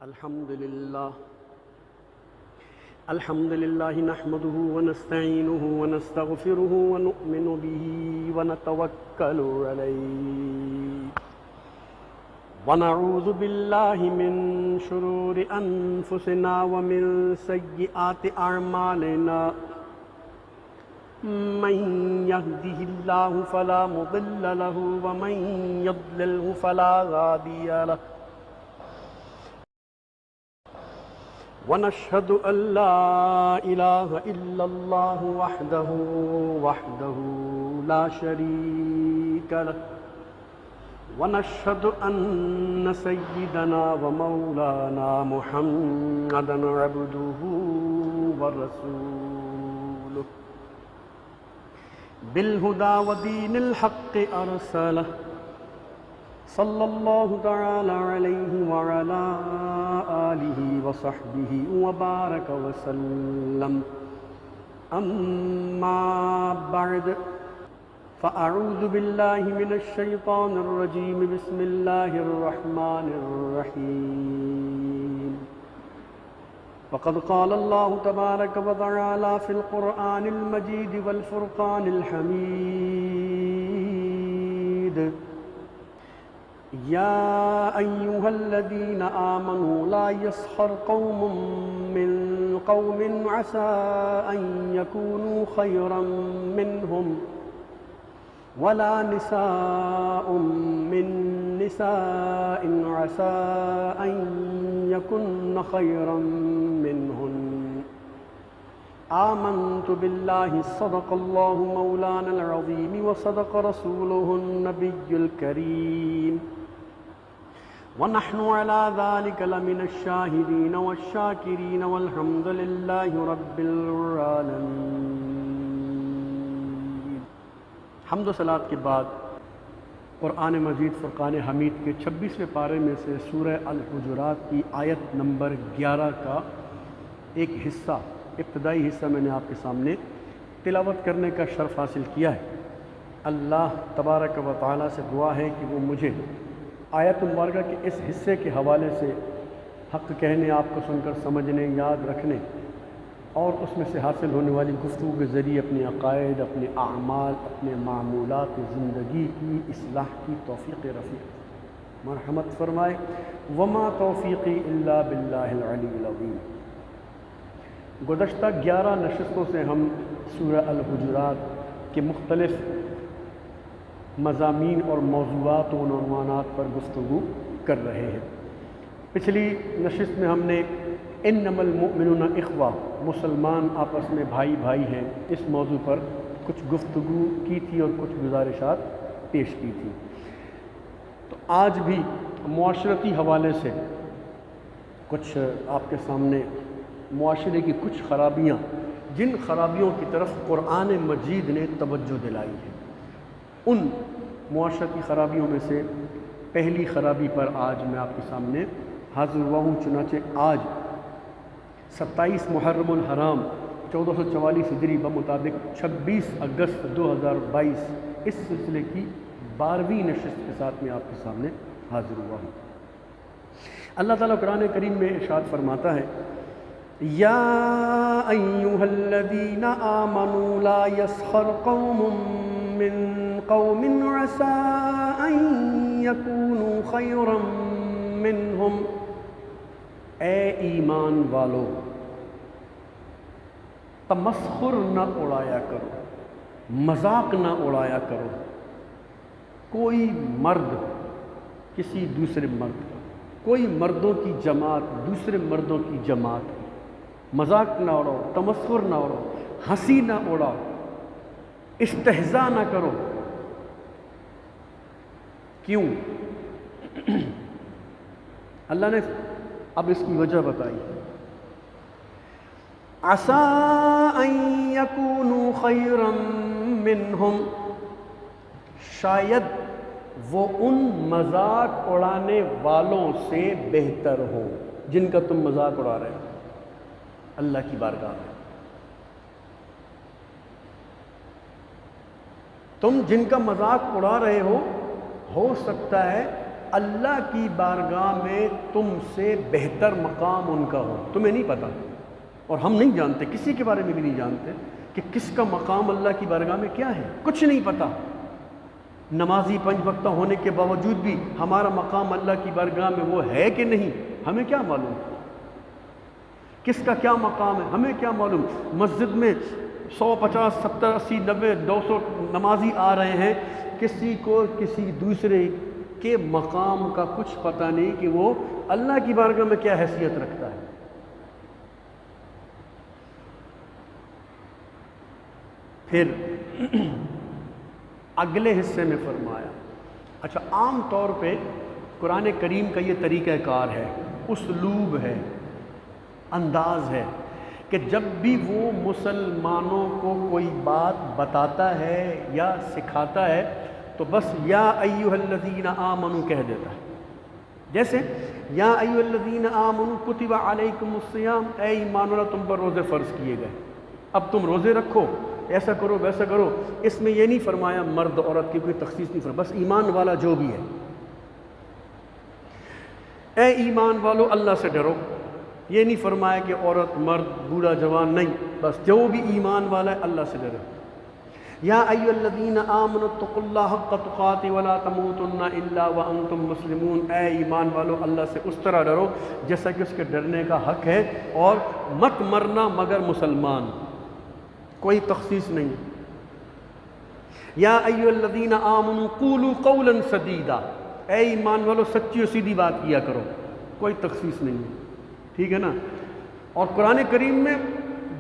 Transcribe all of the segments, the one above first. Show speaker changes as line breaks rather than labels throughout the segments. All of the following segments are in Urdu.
الحمد لله نحمده ونستعينه ونستغفره ونؤمن به ونتوكل عليه ونعوذ بالله من شرور أنفسنا ومن سيئات أعمالنا من يهده الله فلا مضل له ومن يضلله فلا هادي له ونشهد أن لا إله إلا الله وحده لا شريك له ونشهد أن سيدنا ومولانا محمدا عبده ورسوله بالهدى ودين الحق أرسله صلى الله تعالى عليه وعلى آله وصحبه وبارك وسلم أما بعد فأعوذ بالله من الشيطان الرجيم بسم الله الرحمن الرحيم فقد قال الله تبارك وتعالى في القرآن المجيد والفرقان الحميد يا أيها الذين آمنوا لا يسخر قوم من قوم عسى أن يكونوا خيرا منهم ولا نساء من نساء عسى أن يكن خيرا منهن آمنت بالله صدق الله مولانا العظيم وصدق رسوله النبي الكريم ونحن على ذلك لمن الشاهدين والشاكرين والحمد لله رب العالمين۔ حمد و صلات کے بعد قرآن مجید فرقان حمید کے 26ویں پارے میں سے سورہ الحجرات کی آیت نمبر 11 کا ایک حصہ، ابتدائی حصہ میں نے آپ کے سامنے تلاوت کرنے کا شرف حاصل کیا ہے۔ اللہ تبارک و تعالیٰ سے دعا ہے کہ وہ مجھے آیت مبارکہ کے اس حصے کے حوالے سے حق کہنے، آپ کو سن کر سمجھنے، یاد رکھنے اور اس میں سے حاصل ہونے والی گفتگو کے ذریعے اپنے عقائد، اپنے اعمال، اپنے معمولات زندگی کی اصلاح کی توفیق رفیق مرحمت فرمائے۔ وما توفیقی الا باللہ العلی العظیم۔ گزشتہ 11 نشستوں سے ہم سورہ الحجرات کے مختلف مضامین اور موضوعات و عنوانات پر گفتگو کر رہے ہیں۔ پچھلی نشست میں ہم نے انما المؤمنون اخوہ، مسلمان آپس میں بھائی بھائی ہیں، اس موضوع پر کچھ گفتگو کی تھی اور کچھ گزارشات پیش کی تھی۔ تو آج بھی معاشرتی حوالے سے کچھ آپ کے سامنے معاشرے کی کچھ خرابیاں، جن خرابیوں کی طرف قرآن مجید نے توجہ دلائی ہے، ان معاشرتی خرابیوں میں سے پہلی خرابی پر آج میں آپ کے سامنے حاضر ہوا ہوں۔ چنانچہ آج 27 محرم الحرام 1444 ہجری بمطابق 26 اگست 2022 اس سلسلے کی 12ویں نشست کے ساتھ میں آپ کے سامنے حاضر ہوا ہوں۔ اللہ تعالیٰ قرآن کریم میں ارشاد فرماتا ہے، یا ایھا الذین آمنوا لا یسخر قوم من قوم عسى ان يكونوا خيرا منهم۔ اے ایمان والو، تمسخر نہ اڑایا کرو، مذاق نہ اڑایا کرو کوئی مرد کسی دوسرے مرد کا، کوئی مردوں کی جماعت دوسرے مردوں کی جماعت کی مذاق نہ اڑاؤ، تمسخر نہ اڑاؤ، ہنسی نہ اڑاؤ، استہزاء نہ کرو۔ کیوں؟ اللہ نے اب اس کی وجہ بتائی، عسیٰ ان یکونوا خیرا منہم، شاید وہ ان مذاق اڑانے والوں سے بہتر ہو جن کا تم مذاق اڑا رہے ہو اللہ کی بارگاہ میں۔ تم جن کا مذاق اڑا رہے ہو سکتا ہے اللہ کی بارگاہ میں تم سے بہتر مقام ان کا ہو. تمہیں نہیں پتہ اور ہم نہیں جانتے، کسی کے بارے میں بھی نہیں جانتے کہ کس کا مقام اللہ کی بارگاہ میں کیا ہے، کچھ نہیں پتہ. نمازی 5 وقتہ ہونے کے باوجود بھی ہمارا مقام اللہ کی بارگاہ میں وہ ہے کہ نہیں، ہمیں کیا معلوم؟ کس کا کیا مقام ہے ہمیں کیا معلوم؟ مسجد میں 100 50 70 80 90 200 نمازی آ رہے ہیں، کسی کو کسی دوسرے کے مقام کا کچھ پتہ نہیں کہ وہ اللہ کی بارگاہ میں کیا حیثیت رکھتا ہے. پھر اگلے حصے میں فرمایا، اچھا عام طور پہ قرآن کریم کا یہ طریقہ کار ہے، اسلوب ہے، انداز ہے کہ جب بھی وہ مسلمانوں کو کوئی بات بتاتا ہے یا سکھاتا ہے تو بس یا ایھا الذین آمنوا کہہ دیتا ہے. جیسے یا ایھا الذین آمنوا کتب علیکم الصیام، اے ایمان والو تم پر روزے فرض کیے گئے، اب تم روزے رکھو، ایسا کرو ویسا کرو. اس میں یہ نہیں فرمایا مرد عورت کی کوئی تخصیص نہیں فرمایا، بس ایمان والا جو بھی ہے، اے ایمان والو اللہ سے ڈرو. یہ نہیں فرمایا کہ عورت مرد بوڑھا جوان، نہیں، بس جو بھی ایمان والا ہے اللہ سے ڈرو. یا ایھا الذین آمنوا اتقوا اللہ حق تقاتہ ولا تموتن الا وانتم مسلمون، اے ایمان والو اللہ سے اس طرح ڈرو جیسا کہ اس کے ڈرنے کا حق ہے، اور مت مرنا مگر مسلمان، کوئی تخصیص نہیں. یا ایھا الذین آمنوا قولوا قولا سدیدا، اے ایمان والو سچی و سیدھی بات کیا کرو، کوئی تخصیص نہیں ہے. ٹھیک ہے نا؟ اور قرآن کریم میں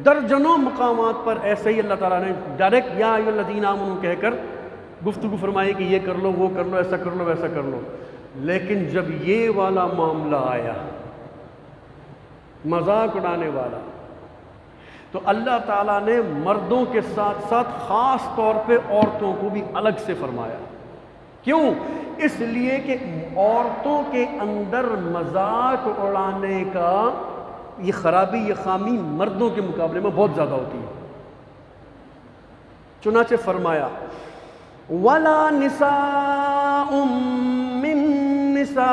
درجنوں مقامات پر ایسے ہی اللہ تعالیٰ نے ڈائریکٹ یا ایھا الذین آمنوا کہہ کر گفتگو فرمائی کہ یہ کر لو، وہ کر لو، ایسا کر لو، ویسا کر لو. لیکن جب یہ والا معاملہ آیا، مذاق اڑانے والا، تو اللہ تعالیٰ نے مردوں کے ساتھ ساتھ خاص طور پہ عورتوں کو بھی الگ سے فرمایا. کیوں؟ اس لیے کہ عورتوں کے اندر مذاق اڑانے کا یہ خرابی، یہ خامی مردوں کے مقابلے میں بہت زیادہ ہوتی ہے. چنانچہ فرمایا وَلَا نِسَاءٌ مِّن نِّسَاءٍ،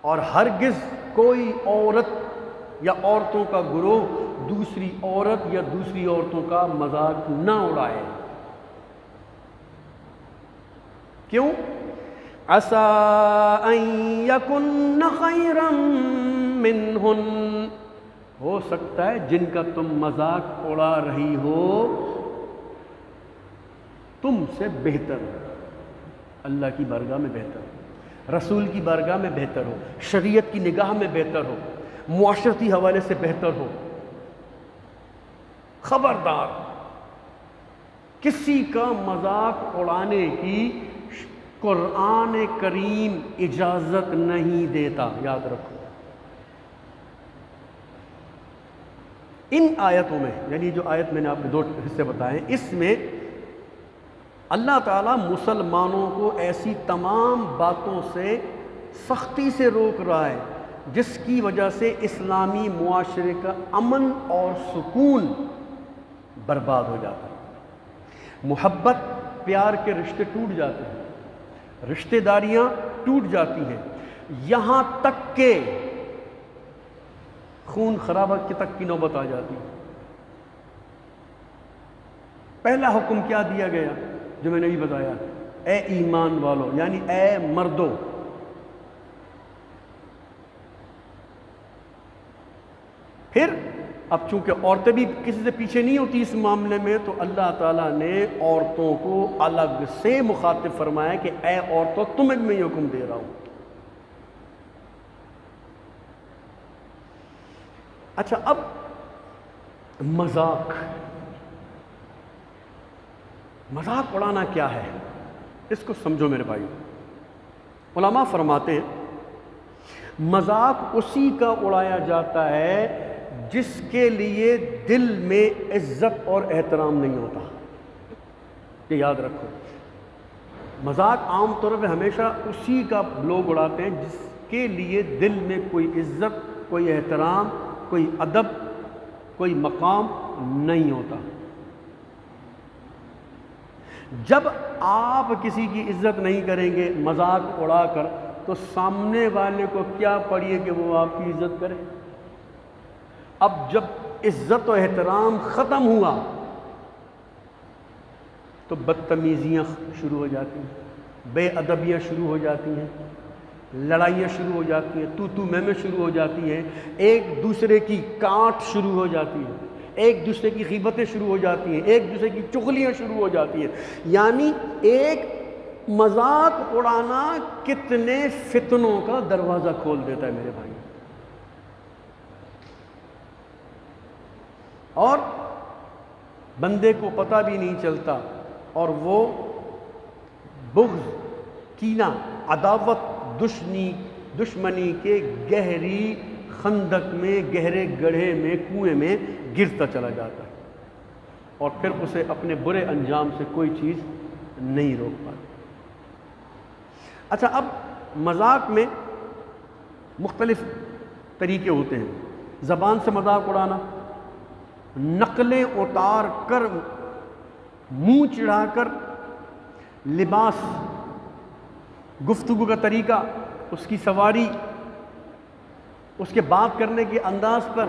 اور ہرگز کوئی عورت یا عورتوں کا گروہ دوسری عورت یا دوسری عورتوں کا مذاق نہ اڑائے. کیوں؟ عَسَىٰ أَن يَكُنَّ خَيْرًا مِّنْهُنَّ، ہو سکتا ہے جن کا تم مذاق اڑا رہی ہو تم سے بہتر ہو، اللہ کی بارگاہ میں بہتر ہو، رسول کی بارگاہ میں بہتر ہو، شریعت کی نگاہ میں بہتر ہو، معاشرتی حوالے سے بہتر ہو. خبردار کسی کا مذاق اڑانے کی قرآن کریم اجازت نہیں دیتا، یاد رکھو. ان آیتوں میں، یعنی جو آیت میں نے آپ کو 2 حصے بتائے، اس میں اللہ تعالیٰ مسلمانوں کو ایسی تمام باتوں سے سختی سے روک رہا ہے جس کی وجہ سے اسلامی معاشرے کا امن اور سکون برباد ہو جاتا ہے. محبت پیار کے رشتے ٹوٹ جاتے ہیں، رشتہ داریاں ٹوٹ جاتی ہیں، یہاں تک کہ خون خرابہ تک کی نوبت آ جاتی ہے. پہلا حکم کیا دیا گیا جو میں نے بھی بتایا، اے ایمان والو، یعنی اے مردو. پھر اب چونکہ عورتیں بھی کسی سے پیچھے نہیں ہوتی اس معاملے میں، تو اللہ تعالیٰ نے عورتوں کو الگ سے مخاطب فرمایا کہ اے عورتوں تمہیں میں یہ حکم دے رہا ہوں. اچھا، اب مذاق اڑانا کیا ہے، اس کو سمجھو میرے بھائی. علماء فرماتے ہیں مذاق اسی کا اڑایا جاتا ہے جس کے لیے دل میں عزت اور احترام نہیں ہوتا. یہ یاد رکھو، مذاق عام طور پہ ہمیشہ اسی کا لوگ اڑاتے ہیں جس کے لیے دل میں کوئی عزت، کوئی احترام، کوئی ادب، کوئی مقام نہیں ہوتا. جب آپ کسی کی عزت نہیں کریں گے مذاق اڑا کر تو سامنے والے کو کیا پڑیے کہ وہ آپ کی عزت کرے؟ اب جب عزت و احترام ختم ہوا تو بدتمیزیاں شروع ہو جاتی ہیں، بے ادبیاں شروع ہو جاتی ہیں، لڑائیاں شروع ہو جاتی ہیں، تو میں شروع ہو جاتی ہیں، ایک دوسرے کی کاٹ شروع ہو جاتی ہے، ایک دوسرے کی غیبتیں شروع ہو جاتی ہیں، ایک دوسرے کی چغلیاں شروع ہو جاتی ہیں۔ یعنی ایک مذاق اڑانا کتنے فتنوں کا دروازہ کھول دیتا ہے میرے بھائی۔ اور بندے کو پتہ بھی نہیں چلتا اور وہ بغض، کینہ، عداوت، دشمنی کے گہری خندق میں، گہرے گڑھے میں، کنویں میں گرتا چلا جاتا ہے اور پھر اسے اپنے برے انجام سے کوئی چیز نہیں روک پاتی۔ اچھا، اب مذاق میں مختلف طریقے ہوتے ہیں۔ زبان سے مذاق اڑانا، نقلیں اتار کر، منہ چڑھا کر، لباس، گفتگو کا طریقہ، اس کی سواری، اس کے بات کرنے کے انداز پر،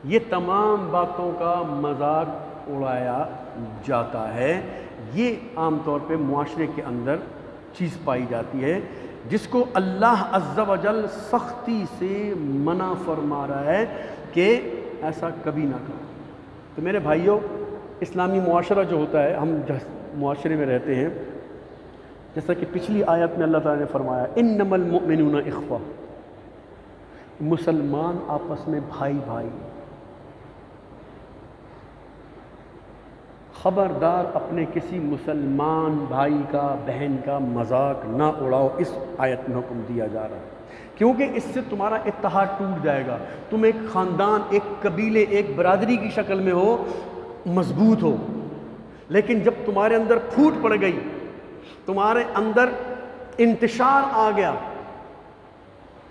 یہ تمام باتوں کا مذاق اڑایا جاتا ہے۔ یہ عام طور پہ معاشرے کے اندر چیز پائی جاتی ہے جس کو اللہ عز و جل سختی سے منع فرما رہا ہے کہ ایسا کبھی نہ کرو۔ تو میرے بھائیوں، اسلامی معاشرہ جو ہوتا ہے، ہم جس معاشرے میں رہتے ہیں، جیسا کہ پچھلی آیت میں اللہ تعالیٰ نے فرمایا انما المؤمنون اخوہ، مسلمان آپس میں بھائی بھائی۔ خبردار اپنے کسی مسلمان بھائی کا، بہن کا مذاق نہ اڑاؤ، اس آیت میں حکم دیا جا رہا ہے، کیونکہ اس سے تمہارا اتحاد ٹوٹ جائے گا۔ تم ایک خاندان، ایک قبیلے، ایک برادری کی شکل میں ہو، مضبوط ہو، لیکن جب تمہارے اندر پھوٹ پڑ گئی، تمہارے اندر انتشار آ گیا،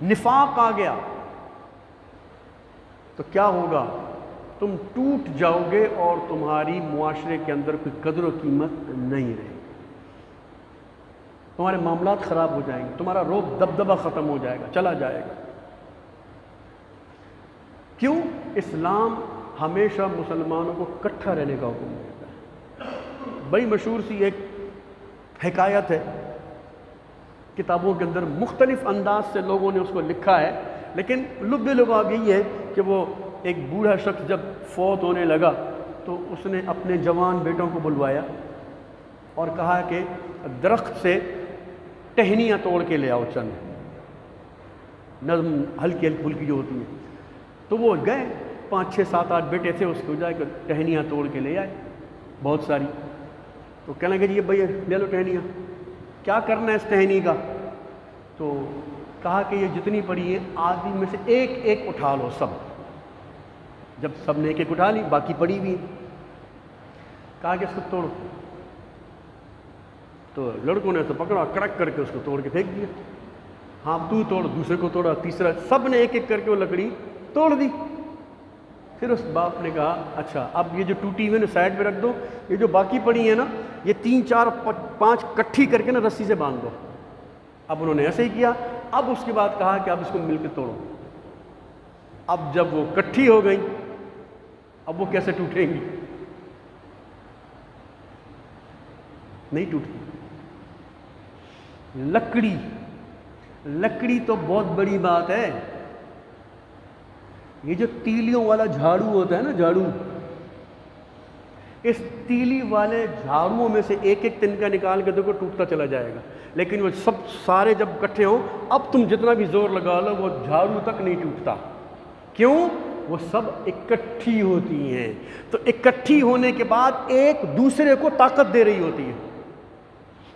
نفاق آ گیا، تو کیا ہوگا؟ تم ٹوٹ جاؤ گے اور تمہاری معاشرے کے اندر کوئی قدر و قیمت نہیں رہے گی، تمہارے معاملات خراب ہو جائیں گے، تمہارا رعب دبدبہ ختم ہو جائے گا، چلا جائے گا۔ کیوں؟ اسلام ہمیشہ مسلمانوں کو اکٹھا رہنے کا حکم دیتا ہے۔ بڑی مشہور سی ایک حکایت ہے، کتابوں کے اندر مختلف انداز سے لوگوں نے اس کو لکھا ہے، لیکن لب لباب یہی ہے کہ وہ ایک بوڑھا شخص جب فوت ہونے لگا تو اس نے اپنے جوان بیٹوں کو بلوایا اور کہا کہ درخت سے ٹہنیاں توڑ کے لے آؤ، چند نظم ہلکی پھلکی جو ہوتی ہیں۔ تو وہ گئے، 5 6 7 8 بیٹے تھے، اس کو جا کے ٹہنیاں توڑ کے لے آئے بہت ساری۔ تو کہنے لگے جی یہ بھائی لے لو ٹہنیاں، کیا کرنا ہے اس ٹہنی کا؟ تو کہا کہ یہ جتنی پڑی ہیں آدمی میں سے ایک ایک اٹھا لو سب۔ جب سب نے ایک ایک اٹھا لی، باقی پڑی ہوئی، کہا کہ اس کو توڑو۔ تو لڑکوں نے تو پکڑا، کڑک کر کے اس کو توڑ کے پھینک دیا۔ ہاں تو توڑ، دوسرے کو توڑا، تیسرا، سب نے ایک ایک کر کے وہ لکڑی توڑ دی۔ پھر اس باپ نے کہا اچھا اب یہ جو ٹوٹی ہوئی نا سائڈ پہ رکھ دو، یہ جو باقی پڑی ہیں نا یہ 3 4 5 کٹھی کر کے نا رسی سے باندھ دو۔ اب انہوں نے ایسے ہی کیا۔ اب اس کے بعد کہا کہ اب اس کو مل کے توڑو۔ اب جب وہ کٹھی ہو گئی، اب وہ کیسے ٹوٹیں گی؟ نہیں ٹوٹتی۔ لکڑی تو بہت بڑی بات ہے۔ یہ جو تیلیوں والا جھاڑو ہوتا ہے نا، جھاڑو، اس تیلی والے جھاڑوؤں میں سے ایک ایک تنکا نکال کے دیکھو ٹوٹتا چلا جائے گا، لیکن وہ سب سارے جب اکٹھے ہوں، اب تم جتنا بھی زور لگا لو وہ جھاڑو تک نہیں ٹوٹتا۔ کیوں؟ وہ سب اکٹھی ہوتی ہیں۔ تو اکٹھی ہونے کے بعد ایک دوسرے کو طاقت دے رہی ہوتی ہے،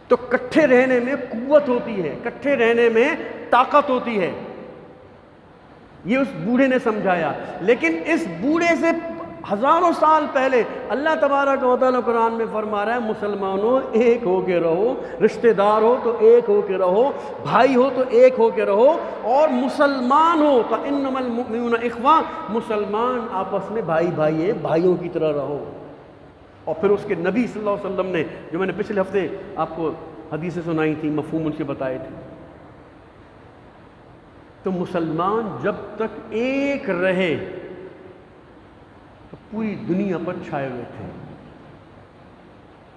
تو اکٹھے رہنے میں قوت ہوتی ہے، اکٹھے رہنے میں طاقت ہوتی ہے۔ یہ اس بوڑھے نے سمجھایا، لیکن اس بوڑھے سے ہزاروں سال پہلے اللہ تبارک و تعالیٰ قرآن میں فرما رہا ہے مسلمانوں ایک ہو کے رہو، رشتہ دار ہو تو ایک ہو کے رہو، بھائی ہو تو ایک ہو کے رہو، اور مسلمان ہو تو انما المؤمنون اخوہ، مسلمان آپس میں بھائی بھائی ہیں، بھائیوں کی طرح رہو۔ اور پھر اس کے نبی صلی اللہ علیہ وسلم نے، جو میں نے پچھلے ہفتے آپ کو حدیثیں سنائی تھیں، مفہوم ان سے بتائے تھے. تو مسلمان جب تک ایک رہے تو پوری دنیا پر چھائے ہوئے تھے.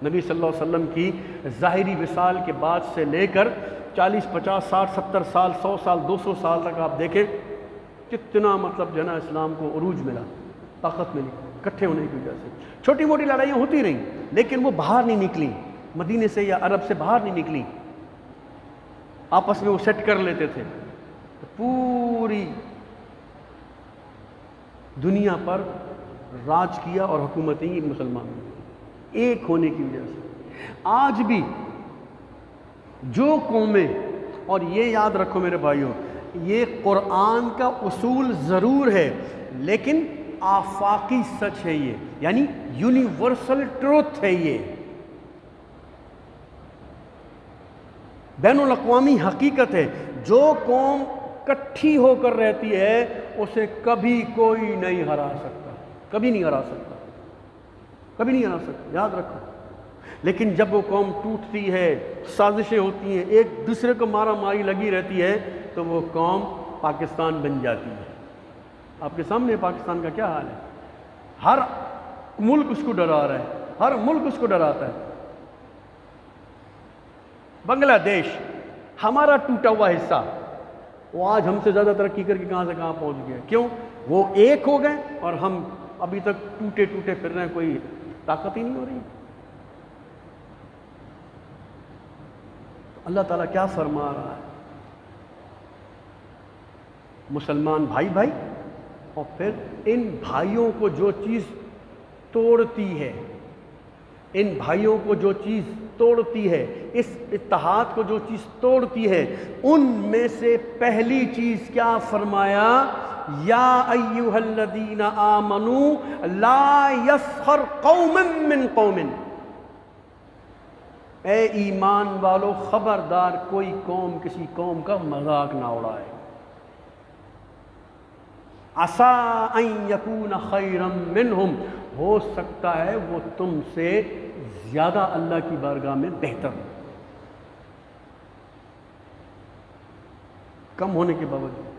نبی صلی اللہ علیہ وسلم کی ظاہری وصال کے بعد سے لے کر 40 50 60 70 سال 100 سال 200 سال تک آپ دیکھیں کتنا مطلب جو ہے نا اسلام کو عروج ملا، طاقت ملی اکٹھے ہونے کی وجہ سے. چھوٹی موٹی لڑائیاں ہوتی رہیں لیکن وہ باہر نہیں نکلی، مدینے سے یا عرب سے باہر نہیں نکلی، آپس میں وہ سیٹ کر لیتے تھے. پوری دنیا پر راج کیا اور حکومتیں مسلمانوں نے ایک ہونے کی وجہ سے. آج بھی جو قومیں، اور یہ یاد رکھو میرے بھائیوں، یہ قرآن کا اصول ضرور ہے لیکن آفاقی سچ ہے، یہ یعنی یونیورسل ٹروتھ ہے، یہ بین الاقوامی حقیقت ہے. جو قوم کٹھی ہو کر رہتی ہے اسے کبھی کوئی نہیں ہرا سکتا، کبھی نہیں ہرا سکتا، کبھی نہیں ہرا سکتا، یاد رکھو. لیکن جب وہ قوم ٹوٹتی ہے، سازشیں ہوتی ہیں، ایک دوسرے کو مارا ماری لگی رہتی ہے، تو وہ قوم پاکستان بن جاتی ہے. آپ کے سامنے پاکستان کا کیا حال ہے. ہر ملک اس کو ڈرا رہا ہے، ہر ملک اس کو ڈراتا ہے. بنگلہ دیش ہمارا ٹوٹا ہوا حصہ، وہ آج ہم سے زیادہ ترقی کر کے کہاں سے کہاں پہنچ گیا. کیوں؟ وہ ایک ہو گئے اور ہم ابھی تک ٹوٹے ٹوٹے پھر رہے ہیں، کوئی طاقت ہی نہیں ہو رہی. اللہ تعالیٰ کیا فرما رہا ہے؟ مسلمان بھائی بھائی، اور پھر ان بھائیوں کو جو چیز توڑتی ہے، ان بھائیوں کو جو چیز توڑتی ہے، اس اتحاد کو جو چیز توڑتی ہے، ان میں سے پہلی چیز کیا فرمایا؟ یا ایھا الذین آمنوا لا یسخر قوم من قوم. اے ایمان والو خبردار کوئی قوم کسی قوم کا مذاق نہ اڑائے. عسیٰ ان یکون خیرا منہم، ہو سکتا ہے وہ تم سے زیادہ اللہ کی بارگاہ میں بہتر ہو. کم ہونے کے باوجود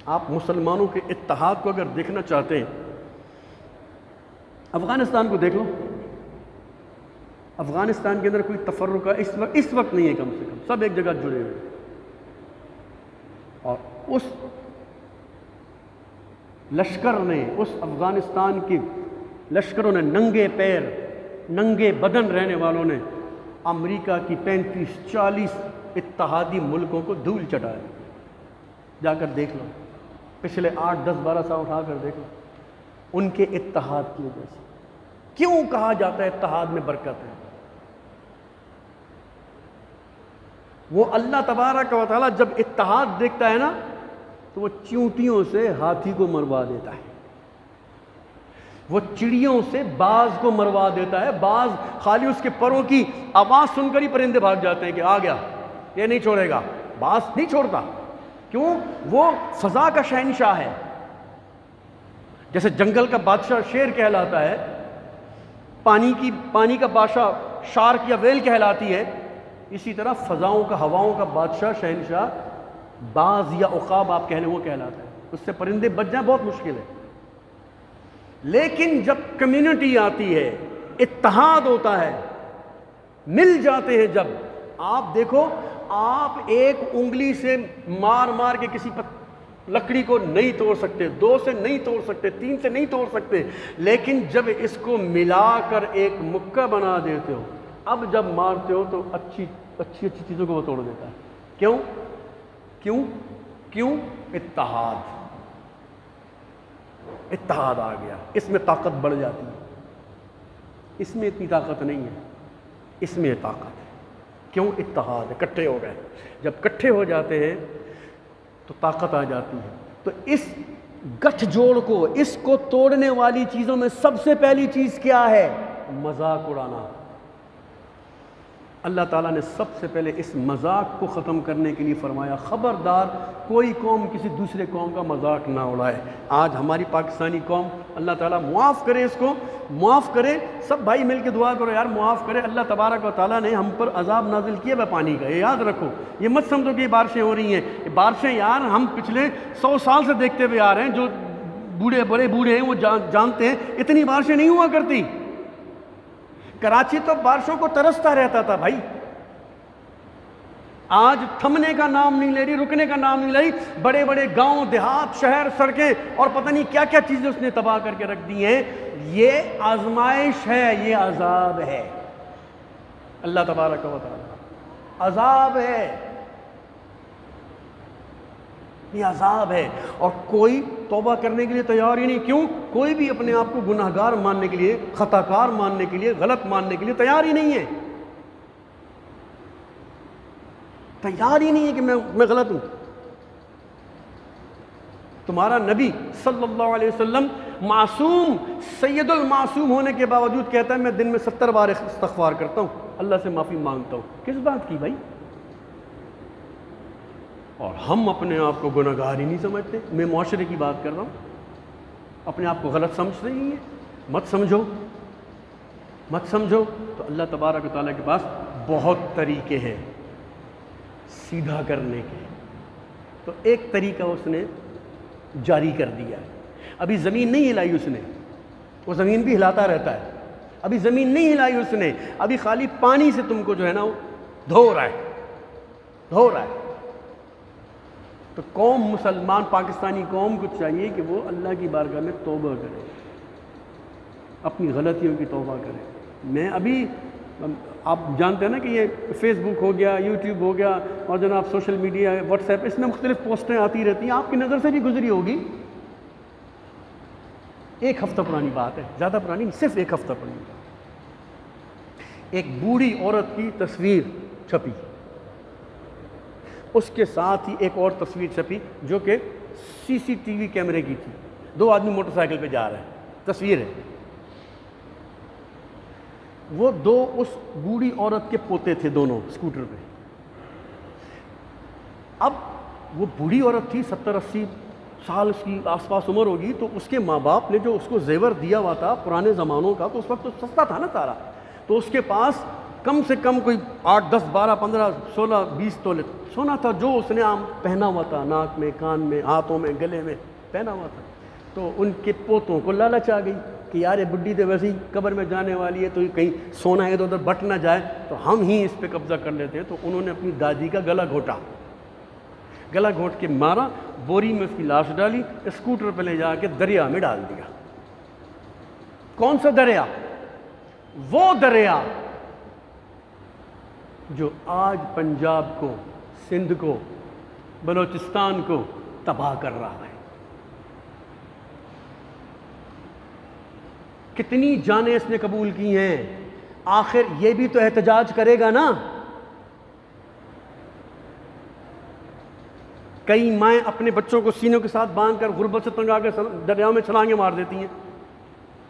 آپ مسلمانوں کے اتحاد کو اگر دیکھنا چاہتے ہیں، افغانستان کو دیکھ لو. افغانستان کے اندر کوئی تفرقہ اس وقت نہیں ہے، کم سے کم سب ایک جگہ جڑے ہوئے. اور اس لشکر نے، اس افغانستان کے لشکروں نے ننگے پیر ننگے بدن رہنے والوں نے امریکہ کی 35-40 اتحادی ملکوں کو دھول چٹایا. جا کر دیکھ لو، پچھلے 8-10-12 سال اٹھا کر دیکھ لو. ان کے اتحاد کی وجہ سے. کیوں کہا جاتا ہے اتحاد میں برکت ہے؟ وہ اللہ تبارک و تعالیٰ جب اتحاد دیکھتا ہے نا تو وہ چیونٹیوں سے ہاتھی کو مروا دیتا ہے، وہ چڑیوں سے باز کو مروا دیتا ہے. باز خالی اس کے پروں کی آواز سن کر ہی پرندے بھاگ جاتے ہیں کہ آ گیا، یہ نہیں چھوڑے گا. باز نہیں چھوڑتا. کیوں؟ وہ فضا کا شہنشاہ ہے. جیسے جنگل کا بادشاہ شیر کہلاتا ہے، پانی کا بادشاہ شارک یا ویل کہلاتی ہے، اسی طرح فضاؤں کا، ہواؤں کا بادشاہ شہنشاہ باز یا عقاب آپ کہہ لیں وہ کہلاتا ہے. اس سے پرندے بچ جائیں بہت مشکل ہے. لیکن جب کمیونٹی آتی ہے، اتحاد ہوتا ہے، مل جاتے ہیں، جب آپ دیکھو آپ ایک انگلی سے مار مار کے کسی لکڑی کو نہیں توڑ سکتے، 2 سے نہیں توڑ سکتے، 3 سے نہیں توڑ سکتے، لیکن جب اس کو ملا کر ایک مکہ بنا دیتے ہو، اب جب مارتے ہو تو اچھی چیزوں کو وہ توڑ دیتا ہے. کیوں؟ کیوں؟ کیوں؟ اتحاد آ گیا. اس میں طاقت بڑھ جاتی ہے. اس میں اتنی طاقت نہیں ہے، اس میں طاقت ہے. کیوں؟ اتحاد ہے، کٹھے ہو گئے. جب کٹھے ہو جاتے ہیں تو طاقت آ جاتی ہے. تو اس گٹھ جوڑ کو، اس کو توڑنے والی چیزوں میں سب سے پہلی چیز کیا ہے؟ مذاق اڑانا. اللہ تعالیٰ نے سب سے پہلے اس مذاق کو ختم کرنے کے لیے فرمایا خبردار کوئی قوم کسی دوسرے قوم کا مذاق نہ اڑائے۔ آج ہماری پاکستانی قوم، اللہ تعالیٰ معاف کرے، اس کو معاف کرے، سب بھائی مل کے دعا کرو یار معاف کرے۔ اللہ تبارک و تعالیٰ نے ہم پر عذاب نازل کیا ہے پانی کا، یہ یاد رکھو، یہ مت سمجھو کہ یہ بارشیں ہو رہی ہیں، یہ بارشیں یار ہم پچھلے 100 سال سے دیکھتے ہوئے آ رہے ہیں، جو بوڑھے بڑے بوڑھے ہیں وہ جانتے ہیں اتنی بارشیں نہیں ہوا کرتی۔ کراچی تو بارشوں کو ترستا رہتا تھا بھائی، آج تھمنے کا نام نہیں لے رہی، رکنے کا نام نہیں لے رہی، بڑے بڑے گاؤں دیہات شہر سڑکیں اور پتہ نہیں کیا کیا چیزیں اس نے تباہ کر کے رکھ دی ہیں۔ یہ آزمائش ہے، یہ عذاب ہے، اللہ تبارک و تعالی عذاب ہے، یہ عذاب ہے۔ اور کوئی توبہ کرنے کے لیے تیار ہی نہیں، کیوں؟ کوئی بھی اپنے آپ کو گناہ گار ماننے کے لیے، خطا کار ماننے کے لیے، غلط ماننے کے لیے تیار ہی نہیں ہے، تیار ہی نہیں ہے کہ میں غلط ہوں۔ تمہارا نبی صلی اللہ علیہ وسلم معصوم، سید المعصوم ہونے کے باوجود کہتا ہے میں دن میں 70 بار استغفار کرتا ہوں، اللہ سے معافی مانگتا ہوں۔ کس بات کی بھائی؟ اور ہم اپنے آپ کو گناہ گار ہی نہیں سمجھتے۔ میں معاشرے کی بات کر رہا ہوں، اپنے آپ کو غلط سمجھتے ہی ہیں۔ مت سمجھو، مت سمجھو۔ تو اللہ تبارک و تعالیٰ کے پاس بہت طریقے ہیں سیدھا کرنے کے۔ تو ایک طریقہ اس نے جاری کر دیا ہے۔ ابھی زمین نہیں ہلائی اس نے، وہ زمین بھی ہلاتا رہتا ہے۔ ابھی زمین نہیں ہلائی اس نے، ابھی خالی پانی سے تم کو جو ہے نا وہ دھو رہا ہے۔ تو قوم مسلمان پاکستانی قوم کو چاہیے کہ وہ اللہ کی بارگاہ میں توبہ کرے، اپنی غلطیوں کی توبہ کرے۔ میں ابھی آپ جانتے ہیں نا کہ یہ فیس بک ہو گیا، یوٹیوب ہو گیا، اور جناب سوشل میڈیا، واٹس ایپ، اس میں مختلف پوسٹیں آتی رہتی ہیں، آپ کی نظر سے بھی گزری ہوگی۔ 1 ہفتہ پرانی بات ہے، زیادہ پرانی نہیں، صرف 1 ہفتہ پرانی بات۔ ایک بوڑھی عورت کی تصویر چھپی، اس کے ساتھ ہی ایک اور تصویر چھپی جو کہ CCTV کیمرے کی تھی۔ 2 آدمی موٹر سائیکل پہ جا رہے ہیں، تصویر ہے۔ وہ 2 اس بوڑھی عورت کے پوتے تھے، دونوں اسکوٹر پہ۔ اب وہ بوڑھی عورت تھی، 70-80 سال اس کی آس پاس عمر ہوگی، تو اس کے ماں باپ نے جو اس کو زیور دیا ہوا تھا پرانے زمانوں کا، تو اس وقت تو سستا تھا نا سارا، تو اس کے پاس کم سے کم کوئی 8, 10, 12, 15, 16, 20 تولے سونا تھا، جو اس نے عام پہنا ہوا تھا، ناک میں، کان میں، ہاتھوں میں، گلے میں پہنا ہوا تھا۔ تو ان کے پوتوں کو لالچ آ گئی کہ یار یہ بڈھی تو ویسے ہی قبر میں جانے والی ہے، تو کہیں سونا ادھر ادھر بٹ نہ جائے، تو ہم ہی اس پہ قبضہ کر لیتے ہیں۔ تو انہوں نے اپنی دادی کا گلا گھونٹ کے مارا، بوری میں اس کی لاش ڈالی، اسکوٹر پہ لے جا کے دریا میں ڈال دیا۔ کون سا دریا؟ وہ دریا جو آج پنجاب کو، سندھ کو، بلوچستان کو تباہ کر رہا ہے۔ کتنی جانیں اس نے قبول کی ہیں، آخر یہ بھی تو احتجاج کرے گا نا۔ کئی مائیں اپنے بچوں کو سینوں کے ساتھ باندھ کر غربت سے تنگ آ کر دریا میں چھلانگیں مار دیتی ہیں،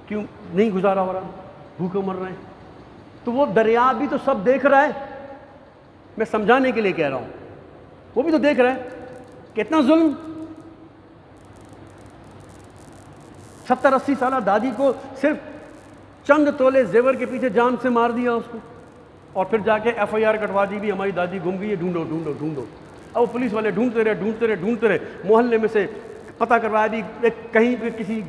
کیوں؟ نہیں گزارا ہو رہا، بھوکے مر رہے ہیں۔ تو وہ دریا بھی تو سب دیکھ رہا ہے، میں سمجھانے کے لیے کہہ رہا ہوں، وہ بھی تو دیکھ رہا ہے کتنا ظلم۔ 70-80 سالہ دادی کو صرف چند تولے زیور کے پیچھے جان سے مار دیا اس کو، اور پھر جا کے FIR کٹوا دی بھی ہماری دادی گم گئی ہے، ڈھونڈو ڈھونڈو ڈھونڈو۔ اب وہ پولیس والے ڈھونڈتے رہے، محلے میں سے پتہ کروایا بھی، کہیں پہ کسی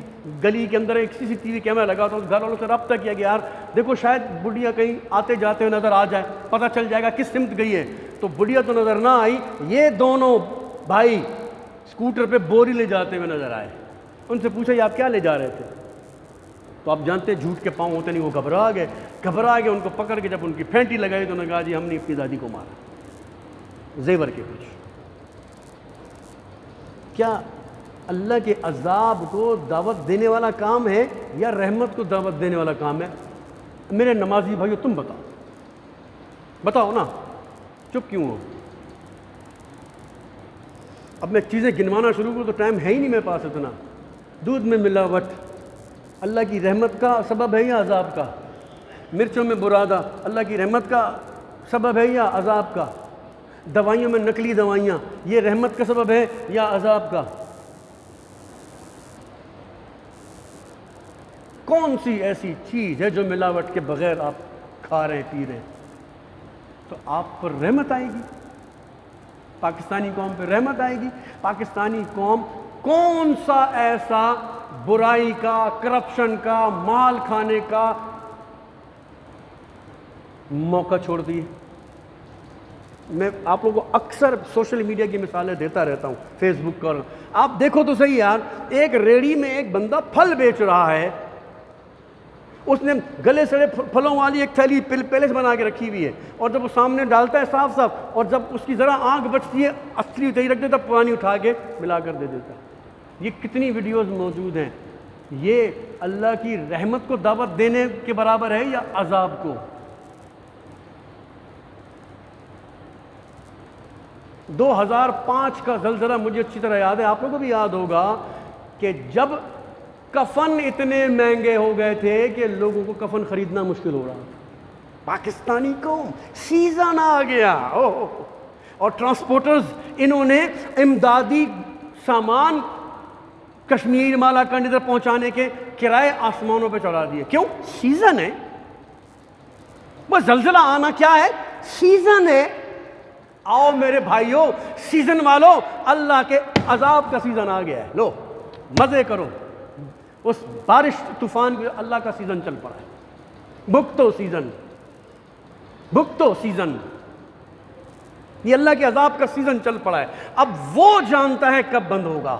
گلی کے اندر ایک CCTV کیمرہ لگا تو اس گھر والوں سے رابطہ کیا کہ یار دیکھو شاید بڑھیا کہیں آتے جاتے ہوئے نظر آ جائے، پتہ چل جائے گا کس سمت گئی ہے۔ تو بڑھیا تو نظر نہ آئی، یہ دونوں بھائی اسکوٹر پہ بوری لے جاتے ہوئے نظر آئے۔ ان سے پوچھا یہ آپ کیا لے جا رہے تھے؟ تو آپ جانتے ہیں جھوٹ کے پاؤں ہوتے نہیں، وہ گھبرا گئے، ان کو پکڑ کے جب ان کی پھینٹی لگائی تو انہوں نے کہا جی ہم نے اپنی دادی کو مارا زیور کے پیچھے۔ کیا اللہ کے عذاب کو دعوت دینے والا کام ہے یا رحمت کو دعوت دینے والا کام ہے؟ میرے نمازی بھائیو تم بتاؤ نا، چپ کیوں ہو؟ اب میں چیزیں گنوانا شروع کروں تو ٹائم ہے ہی نہیں میرے پاس اتنا۔ دودھ میں ملاوٹ اللہ کی رحمت کا سبب ہے یا عذاب کا؟ مرچوں میں برادہ اللہ کی رحمت کا سبب ہے یا عذاب کا؟ دوائیوں میں نقلی دوائیاں، یہ رحمت کا سبب ہے یا عذاب کا؟ کون سی ایسی چیز ہے جو ملاوٹ کے بغیر آپ کھا رہے ہیں پی رہے ہیں؟ تو آپ پر رحمت آئے گی، پاکستانی قوم پہ رحمت آئے گی۔ پاکستانی قوم کون سا ایسا برائی کا، کرپشن کا، مال کھانے کا موقع چھوڑتی ہے؟ میں آپ لوگوں کو اکثر سوشل میڈیا کی مثالیں دیتا رہتا ہوں، فیس بک کا، آپ دیکھو تو صحیح یار، ایک ریڑھی میں ایک بندہ پھل بیچ رہا ہے، اس نے گلے سڑے پھلوں والی ایک تھیلی پہلے سے بنا کے رکھی ہوئی ہے، اور جب وہ سامنے ڈالتا ہے صاف صاف، اور جب اس کی ذرا آنکھ بچتی ہے اصلی اتری رکھ دیتا، پرانی اٹھا کے ملا کر دے دیتا۔ یہ کتنی ویڈیوز موجود ہیں۔ یہ اللہ کی رحمت کو دعوت دینے کے برابر ہے یا عذاب کو؟ 2005 کا زلزلہ مجھے اچھی طرح یاد ہے، آپ لوگوں کو بھی یاد ہوگا کہ جب کفن اتنے مہنگے ہو گئے تھے کہ لوگوں کو کفن خریدنا مشکل ہو رہا تھا۔ پاکستانی قوم، سیزن آ گیا، اور ٹرانسپورٹرز انہوں نے امدادی سامان کشمیر مالا کنڈ ادھر پہنچانے کے کرائے آسمانوں پہ چڑھا دیے۔ کیوں؟ سیزن ہے، بس زلزلہ آنا کیا ہے؟ سیزن ہے۔ آؤ میرے بھائیوں، سیزن والو، اللہ کے عذاب کا سیزن آ گیا ہے، لو مزے کرو۔ اس بارش طوفان کے اللہ کا سیزن چل پڑا ہے، بھگتو سیزن، بھگتو سیزن، یہ اللہ کے عذاب کا سیزن چل پڑا ہے۔ اب وہ جانتا ہے کب بند ہوگا۔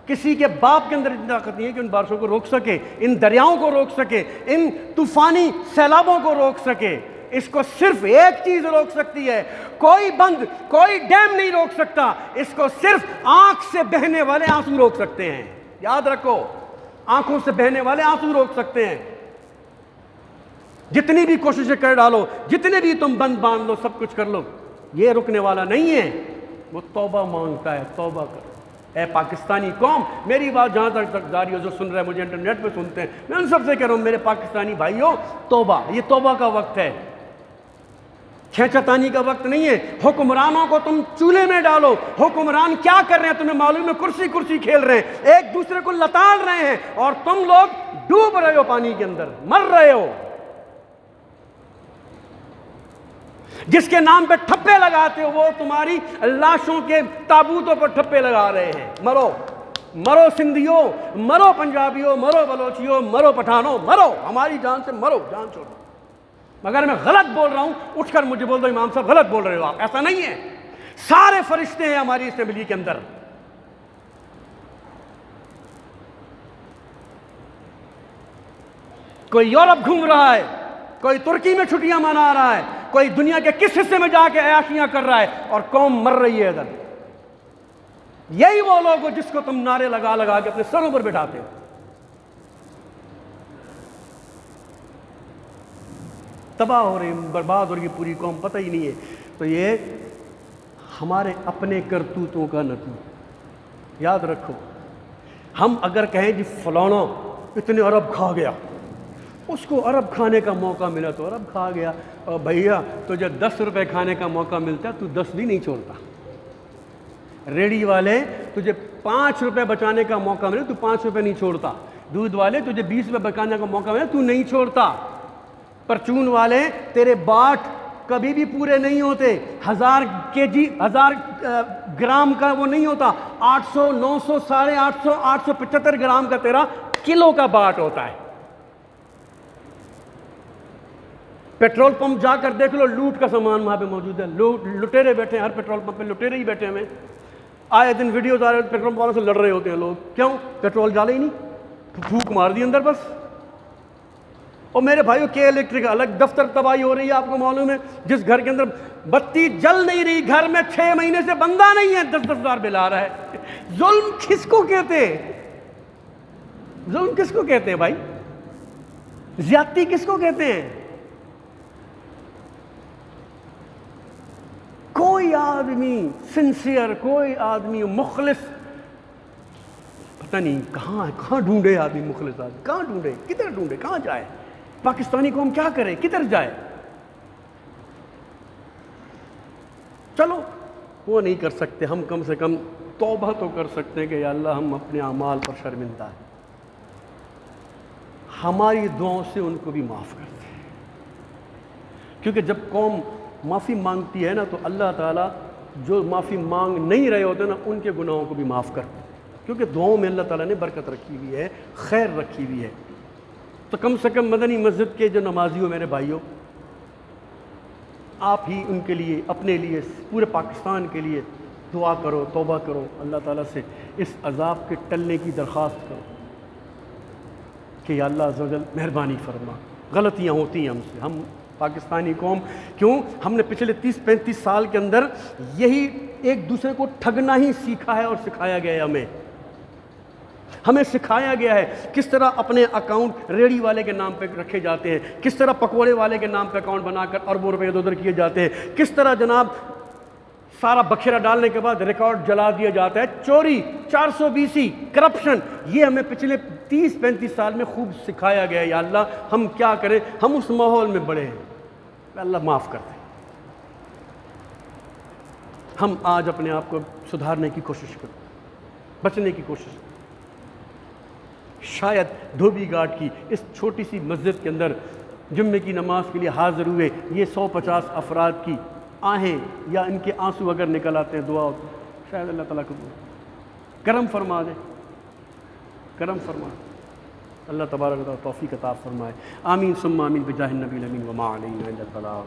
کسی کے باپ کے اندر اتنی طاقت نہیں ہے کہ ان بارشوں کو روک سکے، ان دریاؤں کو روک سکے، ان طوفانی سیلابوں کو روک سکے۔ اس کو صرف ایک چیز روک سکتی ہے، کوئی بند، کوئی ڈیم نہیں روک سکتا، اس کو صرف آنکھ سے بہنے والے آنسو روک سکتے ہیں۔ یاد رکھو، آنکھوں سے بہنے والے آنسو روک سکتے ہیں۔ جتنی بھی کوششیں کر ڈالو، جتنے بھی تم بند باندھ لو، سب کچھ کر لو، یہ رکنے والا نہیں ہے۔ وہ توبہ مانگتا ہے، توبہ کرو۔ اے پاکستانی قوم، میری بات جہاں تک جاری ہو، جو سن رہے ہیں مجھے انٹرنیٹ پہ سنتے ہیں، میں ان سب سے کہہ رہا ہوں، میرے پاکستانی بھائیوں، توبہ، یہ توبہ کا وقت ہے، کھینچا تانی کا وقت نہیں ہے۔ حکمرانوں کو تم چولہے میں ڈالو، حکمران کیا کر رہے ہیں تمہیں معلوم ہے، کرسی کرسی کھیل رہے ہیں، ایک دوسرے کو لتاڑ رہے ہیں، اور تم لوگ ڈوب رہے ہو پانی کے اندر، مر رہے ہو۔ جس کے نام پہ ٹھپے لگاتے ہو وہ تمہاری لاشوں کے تابوتوں پر ٹھپے لگا رہے ہیں۔ مرو، مرو سندھیوں، مرو پنجابیوں، مرو بلوچیوں، مرو پٹھانوں، مرو، ہماری جان سے مرو، جان چھوڑو۔ مگر میں غلط بول رہا ہوں، اٹھ کر مجھے بول دو امام صاحب غلط بول رہے ہو آپ، ایسا نہیں ہے۔ سارے فرشتے ہیں ہماری اسمبلی کے اندر۔ کوئی یورپ گھوم رہا ہے، کوئی ترکی میں چھٹیاں منا رہا ہے، کوئی دنیا کے کس حصے میں جا کے عیاشیاں کر رہا ہے، اور قوم مر رہی ہے ادھر۔ یہی وہ لوگ جس کو تم نعرے لگا لگا کے اپنے سروں پر بٹھاتے ہو۔ تباہ ہو رہی، برباد ہو رہی پوری قوم، پتہ ہی نہیں ہے۔ تو یہ ہمارے اپنے کرتوتوں کا نتیجہ۔ یاد رکھو، ہم اگر کہیں جی فلانا اتنے ارب کھا گیا، اس کو ارب کھانے کا موقع ملا تو ارب کھا گیا، اور بھیا تجھے 10 روپے کھانے کا موقع ملتا ہے تو 10 بھی نہیں چھوڑتا۔ ریڑھی والے تجھے 5 روپے بچانے کا موقع ملے تو 5 روپے نہیں چھوڑتا۔ دودھ والے تجھے 20 روپے بچانے کا موقع ملے تو نہیں چھوڑتا۔ پرچون والے تیرے باٹ کبھی بھی پورے نہیں ہوتے، 1000 گرام کا وہ نہیں ہوتا، 800، 900، 850، 875 گرام کا تیرا کلو کا باٹ ہوتا ہے۔ پیٹرول پمپ جا کر دیکھ لو، لوٹ کا سامان وہاں پہ موجود ہے، لٹیرے بیٹھے ہیں، ہر پیٹرول پمپ پہ لٹیرے ہی بیٹھے ہوئے، آئے دن ویڈیوز آ رہے ہیں، پیٹرول پمپ والوں سے لڑ رہے ہوتے ہیں لوگ۔ کیوں؟ پیٹرول ڈالے ہی نہیں، پھونک مار دی اندر بس۔ اور میرے بھائیو، کے الیکٹرک الگ دفتر تباہی ہو رہی ہے، آپ کو معلوم ہے، جس گھر کے اندر بتی جل نہیں رہی، گھر میں 6 مہینے سے بندہ نہیں ہے، 10 ہزار بل آ رہا ہے۔ ظلم کس کو کہتے ہیں؟ ظلم کس کو کہتے ہیں بھائی؟ زیادتی کس کو کہتے ہیں؟ کوئی آدمی سنسیئر، کوئی آدمی مخلص، پتہ نہیں کہاں ڈھونڈے آدمی مخلص آدمی، کہاں ڈھونڈے، کدھر ڈھونڈے، کہاں جائے؟ پاکستانی قوم کیا کرے، کدھر جائے؟ چلو وہ نہیں کر سکتے، ہم کم سے کم توبہ تو کر سکتے ہیں کہ یا اللہ ہم اپنے اعمال پر شرمندہ ہیں، ہماری دعاؤں سے ان کو بھی معاف کر دیں، کیونکہ جب قوم معافی مانگتی ہے نا تو اللہ تعالیٰ جو معافی مانگ نہیں رہے ہوتے نا ان کے گناہوں کو بھی معاف کرتے ہیں، کیونکہ دعاؤں میں اللہ تعالیٰ نے برکت رکھی ہوئی ہے، خیر رکھی ہوئی ہے۔ تو کم سے کم مدنی مسجد کے جو نمازی ہو میرے بھائیوں، آپ ہی ان کے لیے، اپنے لیے، پورے پاکستان کے لیے دعا کرو، توبہ کرو، اللہ تعالیٰ سے اس عذاب کے ٹلنے کی درخواست کرو کہ یا اللہ عز و جل مہربانی فرما۔ غلطیاں ہوتی ہیں ہم سے، ہم پاکستانی قوم کیوں، ہم نے پچھلے 30-35 سال کے اندر یہی ایک دوسرے کو ٹھگنا ہی سیکھا ہے اور سکھایا گیا ہے، ہمیں سکھایا گیا ہے کس طرح اپنے اکاؤنٹ ریڑھی والے کے نام پہ رکھے جاتے ہیں، کس طرح پکوڑے والے کے نام پہ اکاؤنٹ بنا کر اربوں روپے ادھر ادھر کیے جاتے ہیں، کس طرح جناب سارا بکھیرا ڈالنے کے بعد ریکارڈ جلا دیا جاتا ہے، چوری، 420 کرپشن، یہ ہمیں پچھلے 30-35 سال میں خوب سکھایا گیا ہے۔ یا اللہ ہم کیا کریں، ہم اس ماحول میں بڑے ہیں، اللہ معاف کر دیں۔ ہم آج اپنے آپ کو سدھارنے کی کوشش کریں، بچنے کی کوشش کریں۔ شاید دھوبی گھاٹ کی اس چھوٹی سی مسجد کے اندر جمعے کی نماز کے لیے حاضر ہوئے یہ 150 افراد کی آہیں یا ان کے آنسو اگر نکل آتے ہیں، دعا شاید اللہ تعالیٰ کو کرم فرما دے، کرم فرما دے، اللہ تبارک و تعالیٰ توفیق عطا فرمائے۔ آمین ثم آمین بجاہ النبی الامین وما علینا الا البلاغ۔